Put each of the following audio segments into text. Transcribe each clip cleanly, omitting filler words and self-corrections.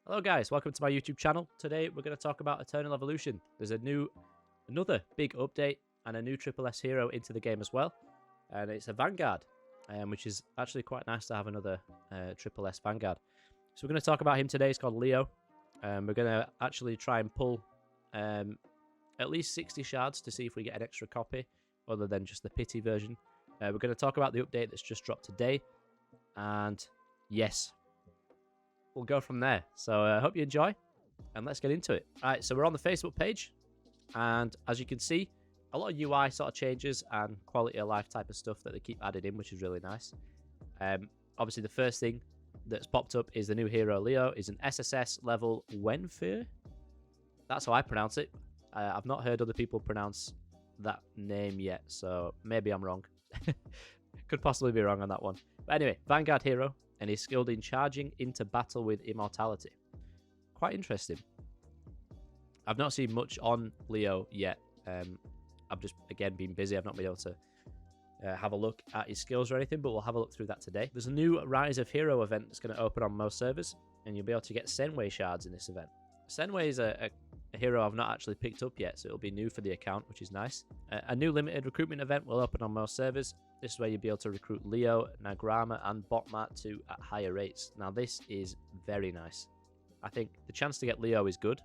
Hello guys, welcome to my YouTube channel. Today we're going to talk about Eternal Evolution. There's another big update and a new Triple S hero into the game as well. And it's a Vanguard, which is actually quite nice to have another Triple S Vanguard. So we're going to talk about him today. He's called Leo. We're going to actually try and pull at least 60 shards to see if we get an extra copy other than just the pity version. We're going to talk about the update that's just dropped today. And yes, we'll go from there. So I hope you enjoy, and let's get into it. All right, so we're on the Facebook page, and as you can see, a lot of UI sort of changes and quality of life type of stuff that they keep adding in, which is really nice. Obviously, the first thing that's popped up is the new hero Leo. Is an SSS level Wenfear. That's how I pronounce it. I've not heard other people pronounce that name yet, so maybe I'm wrong. Could possibly be wrong on that one. But anyway, Vanguard hero, and he's skilled in charging into battle with immortality. Quite interesting. I've not seen much on Leo yet. I've just, again, been busy. I've not been able to have a look at his skills or anything, but we'll have a look through that today. There's a new Rise of Hero event that's going to open on most servers, and you'll be able to get Senway shards in this event. Senway is a hero I've not actually picked up yet, so it'll be new for the account, which is nice. A new limited recruitment event will open on most servers. This is where you'll be able to recruit Leo, Nagrama, and Botmat at higher rates. Now, this is very nice. I think the chance to get Leo is good,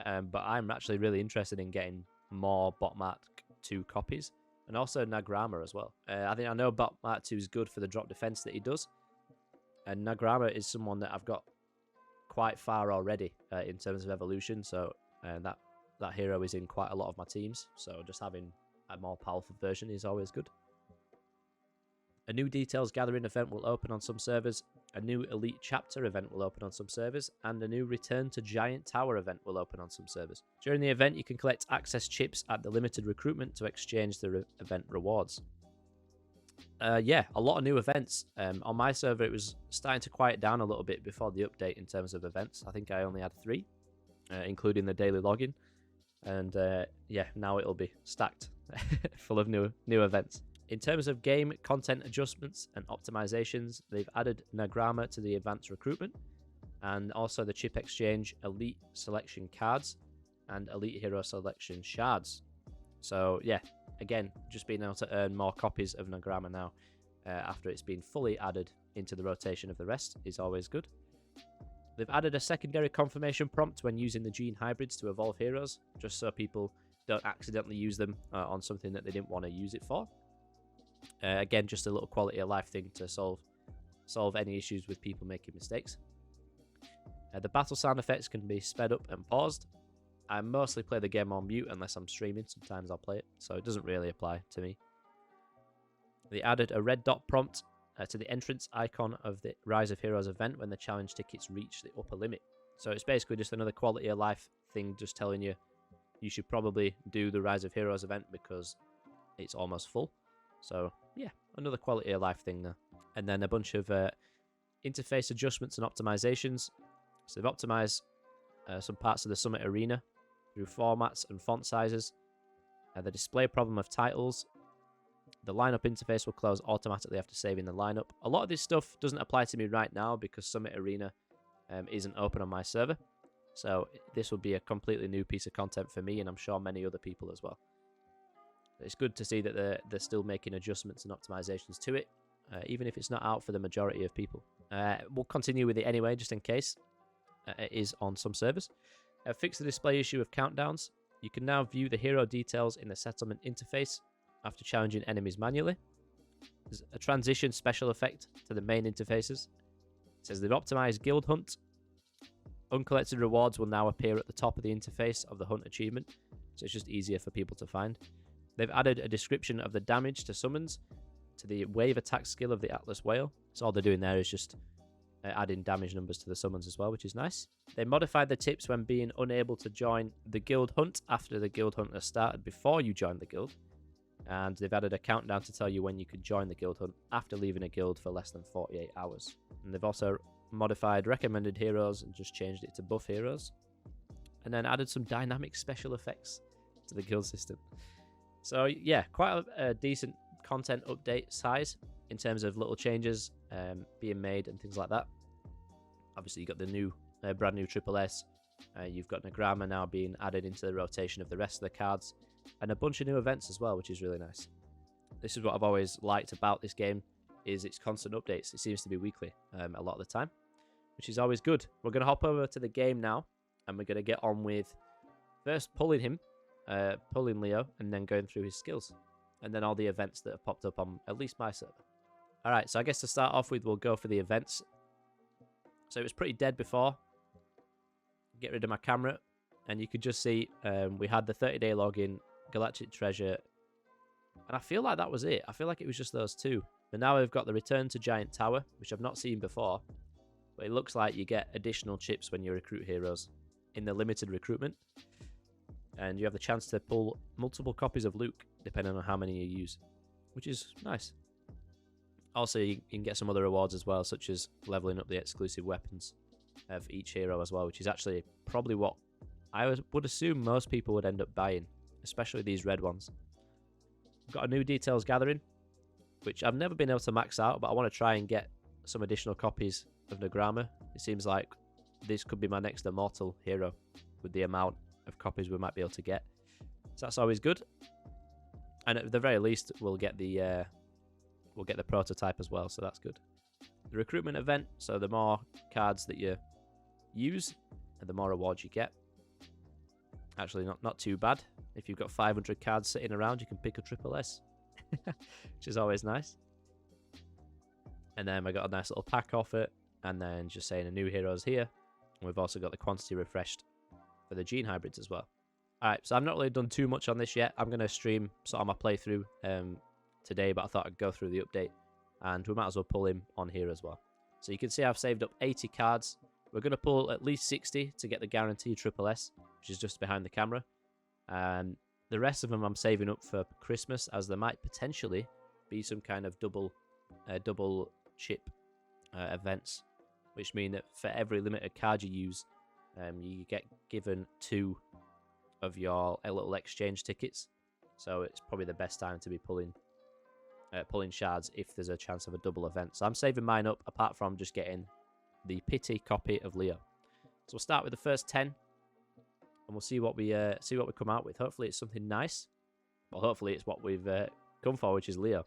but I'm actually really interested in getting more Botmat 2 copies, and also Nagrama as well. I know Botmat 2 is good for the drop defense that he does, and Nagrama is someone that I've got quite far already in terms of evolution, so that hero is in quite a lot of my teams, so just having a more powerful version is always good. A new details gathering event will open on some servers, a new elite chapter event will open on some servers, and a new return to giant tower event will open on some servers. During the event, you can collect access chips at the limited recruitment to exchange the event rewards. Yeah, a lot of new events. On my server, it was starting to quiet down a little bit before the update in terms of events. I think I only had 3, including the daily login. And yeah, now it'll be stacked full of new events. In terms of game content adjustments and optimizations, they've added Nagrama to the advanced recruitment, and also the chip exchange elite selection cards and elite hero selection shards. So yeah, again, just being able to earn more copies of Nagrama now after it's been fully added into the rotation of the rest is always good. They've added a secondary confirmation prompt when using the gene hybrids to evolve heroes, just so people don't accidentally use them on something that they didn't want to use it for. Again, just a little quality of life thing to solve any issues with people making mistakes. The battle sound effects can be sped up and paused. I mostly play the game on mute unless I'm streaming. Sometimes I'll play it, so it doesn't really apply to me. They added a red dot prompt to the entrance icon of the Rise of Heroes event when the challenge tickets reach the upper limit. So it's basically just another quality of life thing, just telling you should probably do the Rise of Heroes event because it's almost full. So yeah, another quality of life thing there. And then a bunch of interface adjustments and optimizations. So they've optimized some parts of the Summit Arena through formats and font sizes. The display problem of titles. The lineup interface will close automatically after saving the lineup. A lot of this stuff doesn't apply to me right now because Summit Arena isn't open on my server. So this will be a completely new piece of content for me, and I'm sure many other people as well. It's good to see that they're still making adjustments and optimizations to it, even if it's not out for the majority of people. We'll continue with it anyway, just in case it is on some servers. Fix the display issue of countdowns. You can now view the hero details in the settlement interface after challenging enemies manually. There's a transition special effect to the main interfaces. It says they've optimized Guild Hunt. Uncollected rewards will now appear at the top of the interface of the hunt achievement, so it's just easier for people to find. They've added a description of the damage to summons to the wave attack skill of the Atlas Whale. So all they're doing there is just adding damage numbers to the summons as well, which is nice. They modified the tips when being unable to join the guild hunt after the guild hunt has started before you join the guild. And they've added a countdown to tell you when you can join the guild hunt after leaving a guild for less than 48 hours. And they've also modified recommended heroes and just changed it to buff heroes. And then added some dynamic special effects to the guild system. So yeah, quite a decent content update size in terms of little changes being made and things like that. Obviously, you got the new brand new Triple S. You've got Nagrama now being added into the rotation of the rest of the cards, and a bunch of new events as well, which is really nice. This is what I've always liked about this game, is its constant updates. It seems to be weekly a lot of the time, which is always good. We're going to hop over to the game now, and we're going to get on with first pulling him, pulling Leo, and then going through his skills, and then all the events that have popped up on at least my server. Alright, so I guess to start off with, we'll go for the events. So it was pretty dead before. Get rid of my camera, and you could just see we had the 30-day login, Galactic Treasure, and I feel like that was it. I feel like it was just those two. But now we've got the Return to Giant Tower, which I've not seen before, but it looks like you get additional chips when you recruit heroes in the limited recruitment, and you have the chance to pull multiple copies of Luke, depending on how many you use, which is nice. Also, you can get some other rewards as well, such as leveling up the exclusive weapons of each hero as well, which is actually probably what I would assume most people would end up buying, especially these red ones. I've got a new Details Gathering, which I've never been able to max out, but I want to try and get some additional copies of Nagrama. It seems like this could be my next immortal hero with the amount of copies we might be able to get. So that's always good. And at the very least, we'll get the prototype as well, so that's good. The recruitment event, so the more cards that you use, and the more rewards you get. Actually, not too bad. If you've got 500 cards sitting around, you can pick a Triple S, which is always nice. And then we got a nice little pack off it, and then just saying a new hero's here. And we've also got the quantity refreshed for the gene hybrids as well. Alright, so I've not really done too much on this yet. I'm going to stream sort of my playthrough today, but I thought I'd go through the update, and we might as well pull him on here as well. So you can see I've saved up 80 cards. We're going to pull at least 60 to get the guaranteed Triple S, which is just behind the camera. And the rest of them I'm saving up for Christmas, as there might potentially be some kind of double chip events, which mean that for every limited card you use, you get given 2 of your little exchange tickets. So it's probably the best time to be pulling shards if there's a chance of a double event. So I'm saving mine up, apart from just getting the pity copy of Leo. So we'll start with the first 10, and we'll see what we come out with. Hopefully it's something nice. Well, hopefully it's what we've come for, which is Leo.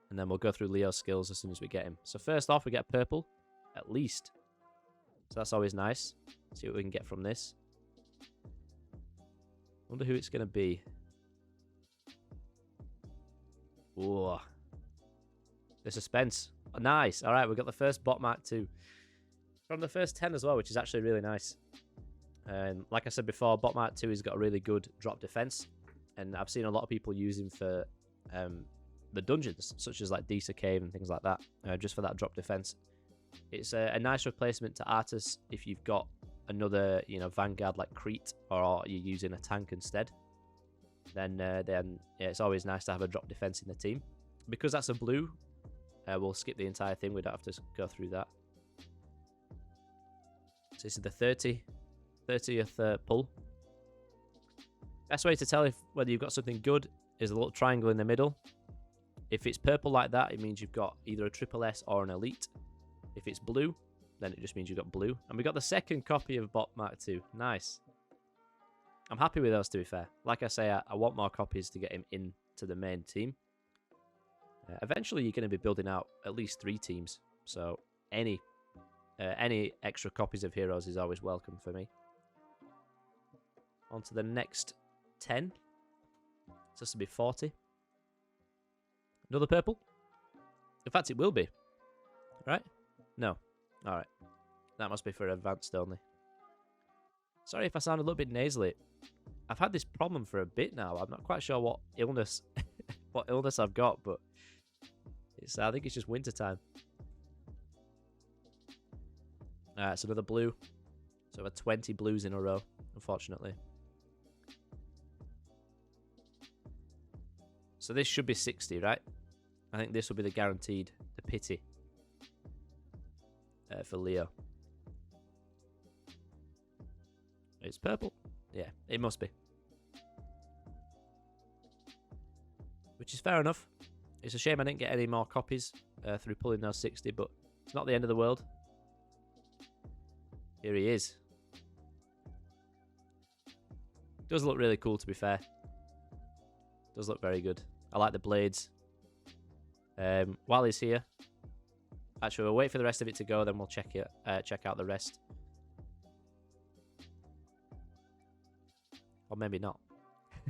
And then we'll go through Leo's skills as soon as we get him. So first off, we get purple, at least. So that's always nice. See what we can get from this. Wonder who it's going to be. Whoa. The suspense. Oh, nice. All right, we've got the first bot mark 2 from the first 10 as well, which is actually really nice. Like I said before, bot mark 2 has got a really good drop defense, and I've seen a lot of people use him for the dungeons, such as like Disa Cave and things like that, just for that drop defense. It's a nice replacement to Artus if you've got another, Vanguard like Crete, or you're using a tank instead. Then yeah, it's always nice to have a drop defense in the team. Because that's a blue, we'll skip the entire thing. We don't have to go through that. So this is the 30th pull. Best way to tell whether you've got something good is a little triangle in the middle. If it's purple like that, it means you've got either a Triple S or an Elite. If it's blue, then it just means you've got blue. And we got the second copy of Bot Mark II. Nice. I'm happy with those, to be fair. Like I say, I want more copies to get him into the main team. Eventually, you're going to be building out at least 3 teams. So any extra copies of heroes is always welcome for me. On to the next 10. So this will be 40. Another purple? In fact, it will be. Right? No. Alright. That must be for advanced only. Sorry if I sound a little bit nasally. I've had this problem for a bit now. I'm not quite sure what illness I've got, but I think it's just winter time. Alright, so another blue. So we're 20 blues in a row, unfortunately. So this should be 60, right? I think this will be the guaranteed, the pity for Leo. It's purple. Yeah, it must be. Which is fair enough. It's a shame I didn't get any more copies through pulling those 60, but it's not the end of the world. Here he is. Does look really cool, to be fair. Does look very good. I like the blades. While he's here, actually, we'll wait for the rest of it to go, then we'll check out the rest. Or maybe not.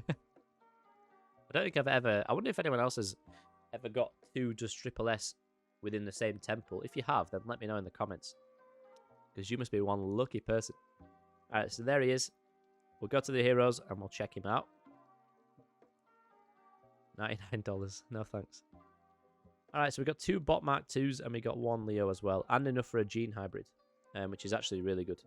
I don't think I've ever... I wonder if anyone else has ever got 2 just triple S within the same temple. If you have, then let me know in the comments. Because you must be one lucky person. Alright, so there he is. We'll go to the heroes and we'll check him out. $99. No thanks. Alright, so we got 2 bot Mark 2s and we got 1 Leo as well. And enough for a Gene hybrid. Which is actually really good.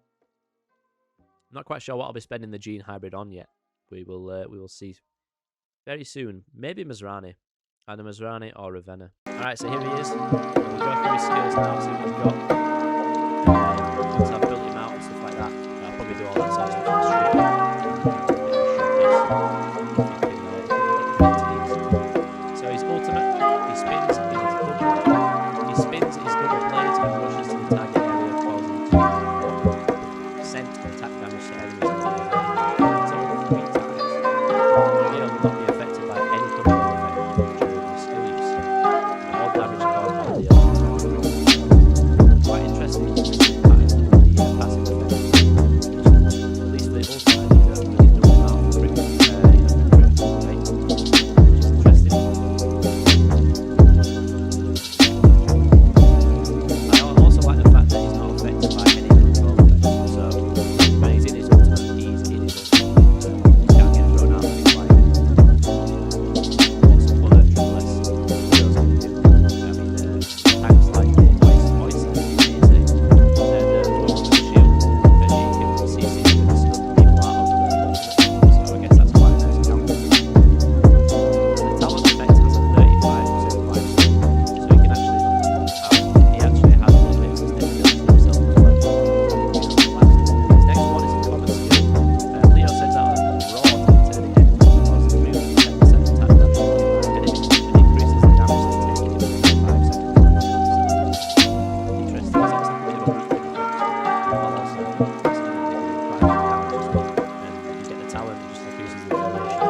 I'm not quite sure what I'll be spending the Gene hybrid on yet. We will see very soon. Maybe Mazrani. Either Mazrani or Ravenna. Alright, so here he is. We'll go through his skills now, see what he's got. Once I've built him out and stuff like that, I'll probably do all that sort of stuff on the street. So his ultimate, he spins his double blades and rushes to the target area, causing 2% attack damage to enemies. It's all 3 times. Leo will not be affected by any control effect during the skill use. All damage caused by Leo. Quite interesting. Passive effect. At least the ultimate is a really double amount, which is interesting. I also like the fact that he's not affected by any control effect. So when he's in his ultimate, he's in his ultimate. He can't get thrown out. Things like lots of other triple S heroes can do. I mean, tanks like the voice is amazing. So I guess that's quite a nice counter. The talent effect has a 35% lifespan, so he can actually has a little bit of sustainability himself as well. His next one is a common skill. Leo sends out a rod to the enemy, causing 310% attack damage to enemies, and increases the damage they take in 5 seconds. Interesting. It's obviously a bit of a weakening effect, while also significantly doing quite a bit of damage as well. And if you get the talent, it just increases the duration.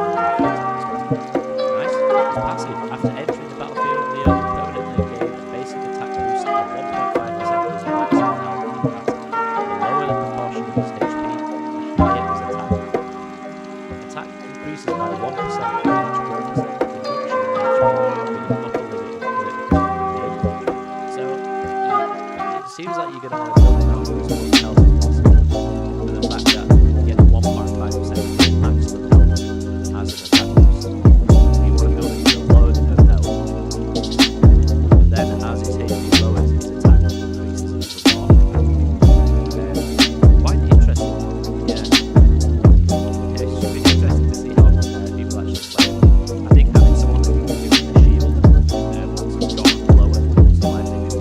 Nice. His passive. After entering the battlefield, Leo will permanently gain a basic attack boost of 1.5% of his maximum health in battle. The lower the proportion of his HP, the higher his attack. Attack increases by 1% for each 1% reduction in HP, with an upper limit of 30%. So, it seems like you're going to want to build him out with as much health as possible. And the fact that you get 1.5% maximum health as an attack boost. You want to build him to a load of health. And then as his HP lowers, his attack increases even more. Quite interesting. Yeah. It should be interesting to see how people actually play it. I think having someone who can give him the shield once he's gone lower, so I think it's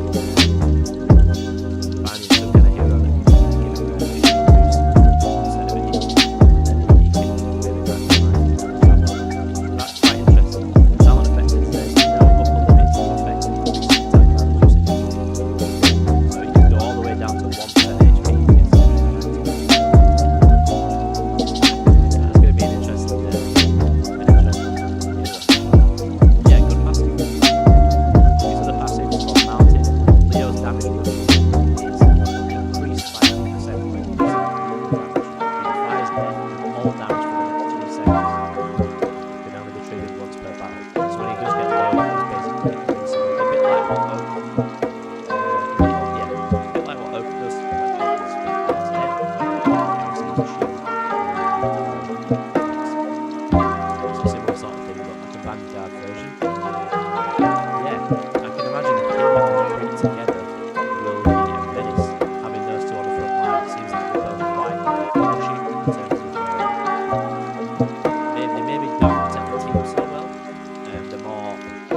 finding some kind of hero that can give him a shield boost instead of a heal. Then he can really maximize his damage. That's quite interesting. The talent effect is there's no upper limit to the effect of increasing attack damage using HP. So he can go all the way down to 1% HP and get some That's going to be an interesting hero. Yeah, good passive. These other passives called mounted. Leo's damage boost is increased by 100% when using damage. He defies death and all damage for the next 3 seconds. Can only be triggered once per battle. So when he does get low, he's basically invincible. A bit like what Oak a bit like what Oak does. It's a similar sort of thing, but like a vanguard version. Yeah, I can imagine him and Bree together will be a menace. Having those two on the front line seems like they're both quite pushy in terms of they maybe don't protect the team so well. They're more on the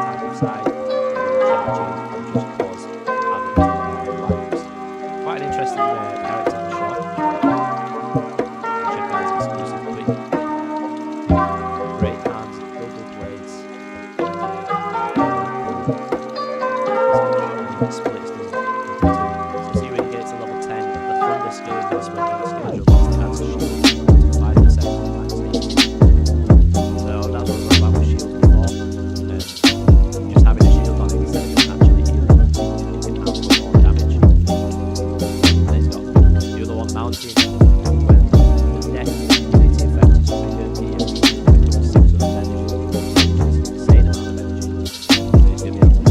type of side, charging and just cause havoc to their rivals. Quite an interesting character for sure. Check out his exclusive quick. Great hands, double blades. Splits into 2. So see when he gets to level 10. skill investment in the schedule to add shield 5% on max HP. So that's what we're about with shields before. Just having a shield on it instead of actually healing, it can output more damage. Then it's got the other one mounting when the death unity effect is triggered, the becomes 600 energy, which is an insane amount of energy. So he's going to be able to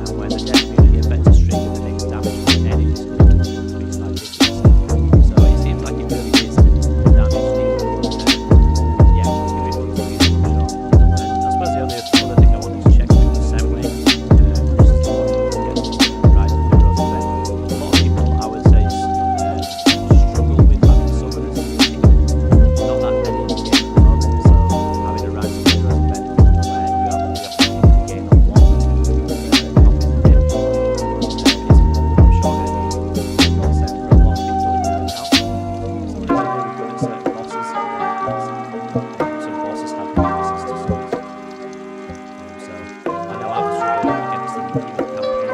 and when the death unity effect is triggered, the next damage from the enemies increase by 50%. So it seems like it really is damage dealing. Yeah, it's going to be fun to use for sure. And I suppose the other thing I wanted to check with was Semway. This is the one that gets right to the Heroes event. A lot of people, I would say, struggle with having summoners. Not that many in the game at the moment, so having a right to the Heroes event where you have the opportunity to gain on one copies of him is, I'm sure, going to be a godsend for a lot of people in their account. Somebody's really good at certain bosses. Some bosses have weaknesses to summons. So I know I've struggled against the demon campaign.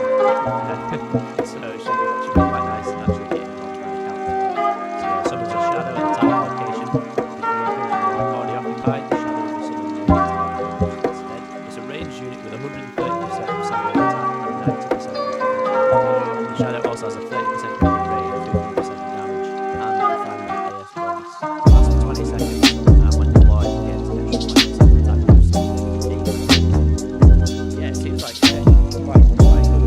So it should be quite nice actually getting him onto my account. So yeah, summons a shadow at the target location. If the location is already occupied, the shadow will be summoned to the target location instead. It's a ranged unit with 130% of sample attack and 90% of defense. The shadow also has a 30% crit rate, 50% damage, and a 5 AS bonus. Lasts for 20 seconds, and when deployed, it gains an extra 20% attack boost. Yeah, it seems like quite good.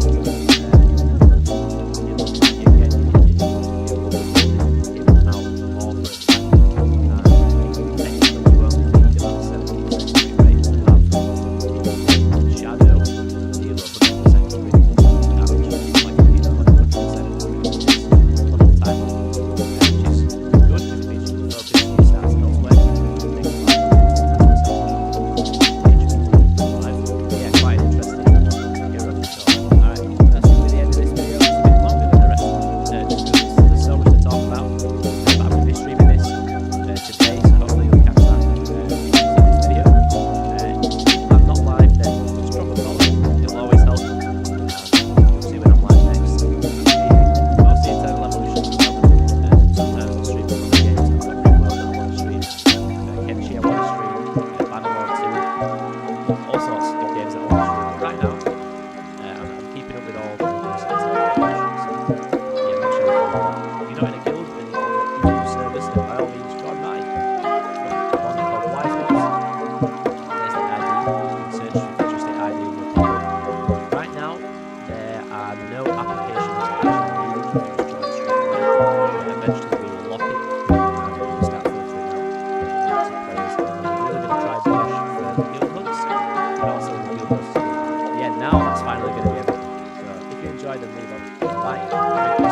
Yeah, now that's finally going to be everything. So if you enjoyed them, leave a like,